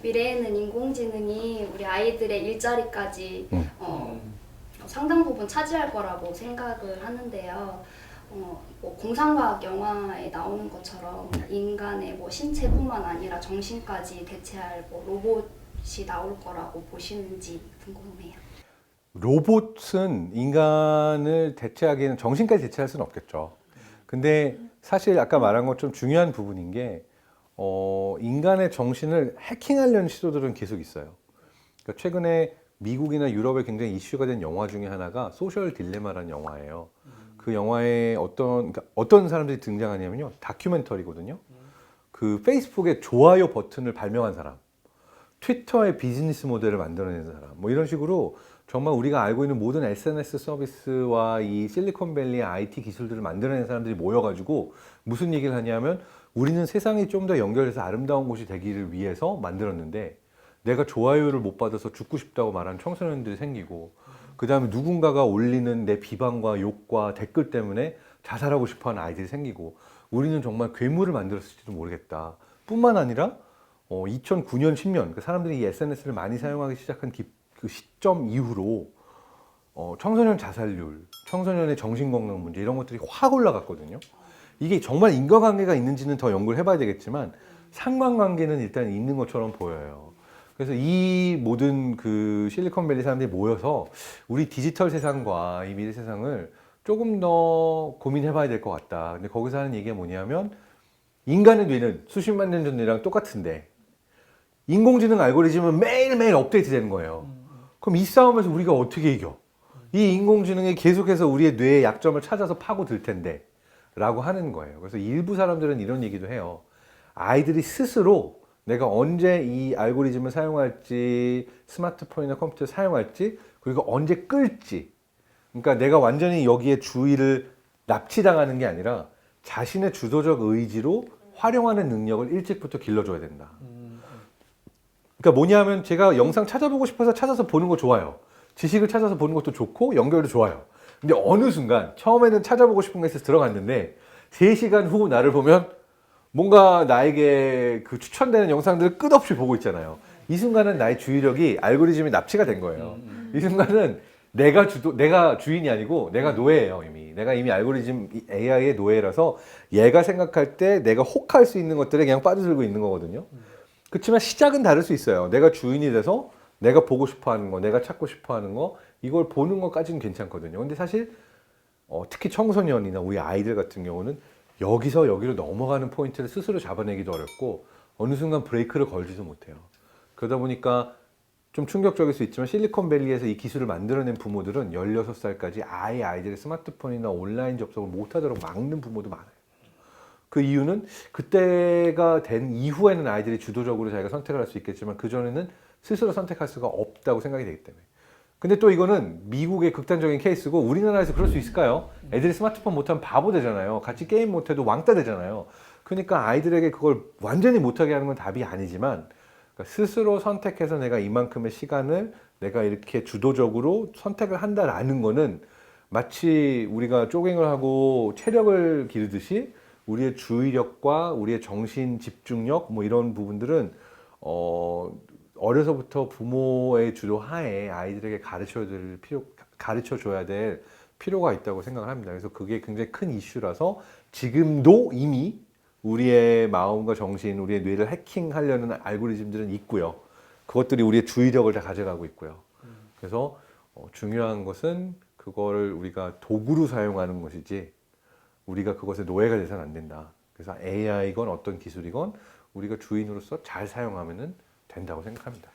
미래에는 인공지능이 우리 아이들의 일자리까지 상당 부분 차지할 거라고 생각을 하는데요. 뭐 공상과학 영화에 나오는 것처럼 인간의 뭐 신체뿐만 아니라 정신까지 대체할 뭐 로봇이 나올 거라고 보시는지 궁금해요. 로봇은 인간을 대체하기에는 정신까지 대체할 수는 없겠죠. 근데 사실 아까 말한 것 좀 중요한 부분인 게 인간의 정신을 해킹하려는 시도들은 계속 있어요. 그러니까 최근에 미국이나 유럽에 굉장히 이슈가 된 영화 중에 하나가 소셜 딜레마라는 영화예요. 그 영화에 어떤 사람들이 등장하냐면요. 다큐멘터리거든요. 그 페이스북의 좋아요 버튼을 발명한 사람, 트위터의 비즈니스 모델을 만들어낸 사람, 뭐 이런 식으로 정말 우리가 알고 있는 모든 SNS 서비스와 이 실리콘밸리의 IT 기술들을 만들어낸 사람들이 모여가지고 무슨 얘기를 하냐면 우리는 세상이 좀 더 연결해서 아름다운 곳이 되기를 위해서 만들었는데 내가 좋아요를 못 받아서 죽고 싶다고 말하는 청소년들이 생기고 그 다음에 누군가가 올리는 내 비방과 욕과 댓글 때문에 자살하고 싶어하는 아이들이 생기고 우리는 정말 괴물을 만들었을지도 모르겠다. 뿐만 아니라 2009년, 10년 그 사람들이 이 SNS를 많이 사용하기 시작한 그 시점 이후로 청소년 자살률, 청소년의 정신건강 문제 이런 것들이 확 올라갔거든요. 이게 정말 인과관계가 있는지는 더 연구를 해봐야 되겠지만 상관관계는 일단 있는 것처럼 보여요. 그래서 이 모든 그 실리콘밸리 사람들이 모여서 우리 디지털 세상과 이 미래 세상을 조금 더 고민해봐야 될 것 같다. 근데 거기서 하는 얘기가 뭐냐면 인간의 뇌는 수십만 년 전 뇌랑 똑같은데 인공지능 알고리즘은 매일매일 업데이트 되는 거예요. 그럼 이 싸움에서 우리가 어떻게 이겨? 이 인공지능이 계속해서 우리의 뇌의 약점을 찾아서 파고들 텐데 라고 하는 거예요. 그래서 일부 사람들은 이런 얘기도 해요. 아이들이 스스로 내가 언제 이 알고리즘을 사용할지 스마트폰이나 컴퓨터를 사용할지 그리고 언제 끌지 그러니까 내가 완전히 여기에 주의를 납치당하는 게 아니라 자신의 주도적 의지로 활용하는 능력을 일찍부터 길러줘야 된다. 그러니까 뭐냐면 제가 영상 찾아보고 싶어서 찾아서 보는 거 좋아요. 지식을 찾아서 보는 것도 좋고 연결도 좋아요. 근데 어느 순간 처음에는 찾아보고 싶은 게 있어서 들어갔는데 3시간 후 나를 보면 뭔가 나에게 그 추천되는 영상들을 끝없이 보고 있잖아요. 이 순간은 나의 주의력이 알고리즘에 납치가 된 거예요. 이 순간은 내가 주인이 아니고 내가 노예예요, 이미. 내가 이미 알고리즘 AI의 노예라서 얘가 생각할 때 내가 혹할 수 있는 것들에 그냥 빠져들고 있는 거거든요. 그렇지만 시작은 다를 수 있어요. 내가 주인이 돼서 내가 보고 싶어 하는 거, 내가 찾고 싶어 하는 거, 이걸 보는 것까지는 괜찮거든요. 근데 사실 특히 청소년이나 우리 아이들 같은 경우는 여기서 여기로 넘어가는 포인트를 스스로 잡아내기도 어렵고 어느 순간 브레이크를 걸지도 못해요. 그러다 보니까 좀 충격적일 수 있지만 실리콘밸리에서 이 기술을 만들어낸 부모들은 16살까지 아예 아이들의 스마트폰이나 온라인 접속을 못하도록 막는 부모도 많아요. 그 이유는 그때가 된 이후에는 아이들이 주도적으로 자기가 선택을 할 수 있겠지만 그전에는 스스로 선택할 수가 없다고 생각이 되기 때문에. 근데 또 이거는 미국의 극단적인 케이스고 우리나라에서 그럴 수 있을까요? 애들이 스마트폰 못하면 바보 되잖아요. 같이 게임 못해도 왕따 되잖아요. 그러니까 아이들에게 그걸 완전히 못하게 하는 건 답이 아니지만 그러니까 스스로 선택해서 내가 이만큼의 시간을 내가 이렇게 주도적으로 선택을 한다라는 거는 마치 우리가 조깅을 하고 체력을 기르듯이 우리의 주의력과 우리의 정신 집중력 뭐 이런 부분들은 어려서부터 부모의 주도 하에 아이들에게 가르쳐 줘야 될 필요가 있다고 생각을 합니다. 그래서 그게 굉장히 큰 이슈라서 지금도 이미 우리의 마음과 정신, 우리의 뇌를 해킹하려는 알고리즘들은 있고요. 그것들이 우리의 주의력을 다 가져가고 있고요. 그래서 중요한 것은 그거를 우리가 도구로 사용하는 것이지 우리가 그것의 노예가 돼서는 안 된다. 그래서 AI건 어떤 기술이건 우리가 주인으로서 잘 사용하면 된다고 생각합니다.